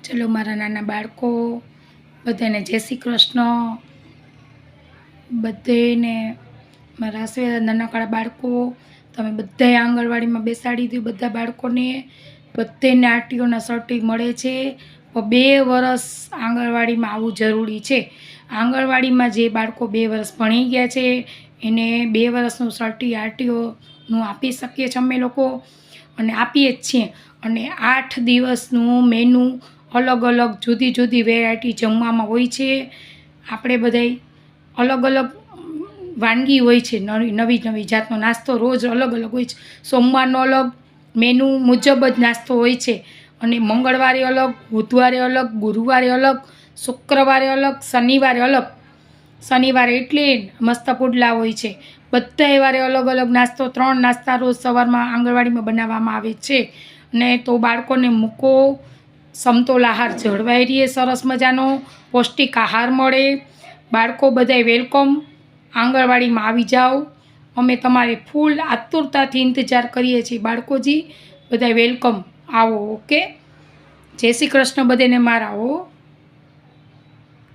ચલો મારા નાના બાળકો બધાને જય શ્રી કૃષ્ણ. બધાને મારા આશીર્વાદ. નાનકડા બાળકો તમે બધાએ આંગણવાડીમાં બેસાડી દીધું. બધા બાળકોને બધાને આરટીઓના સર્ટી મળે છે. પણ 2 વર્ષ આંગણવાડીમાં આવવું જરૂરી છે. આંગણવાડીમાં જે બાળકો 2 વર્ષ ભણી ગયા છે એને 2 વર્ષનું સર્ટી આરટીઓનું આપી શકીએ છીએ અમે લોકો, અને આપીએ જ છીએ. અને 8 દિવસનું મેનુ અલગ અલગ જુદી જુદી વેરાયટી જમવામાં હોય છે. આપણે બધાય અલગ અલગ વાનગી હોય છે, નવી નવી જાતનો નાસ્તો રોજ અલગ અલગ હોય છે. સોમવારનો અલગ મેનુ મુજબ જ નાસ્તો હોય છે, અને મંગળવારે અલગ, બુધવારે અલગ, ગુરુવારે અલગ, શુક્રવારે અલગ, શનિવારે અલગ. શનિવારે એટલે મસ્ત પુડલા હોય છે. બધા વારે અલગ અલગ નાસ્તો, 3 નાસ્તા રોજ સવારમાં આંગણવાડીમાં બનાવવામાં આવે છે. ને તો બાળકોને મૂકો, સમતોલ આહાર જળવાઈ રહે, સરસ મજાનો પૌષ્ટિક આહાર મળે. બાળકો બધાય વેલકમ, આંગણવાડીમાં આવી જાઓ. અમે તમારે ફૂલ આતુરતાથી ઇંતજાર કરીએ છીએ બાળકોજી. બધાય વેલકમ, આવો. ઓકે, જય શ્રી કૃષ્ણ બધાને મારા.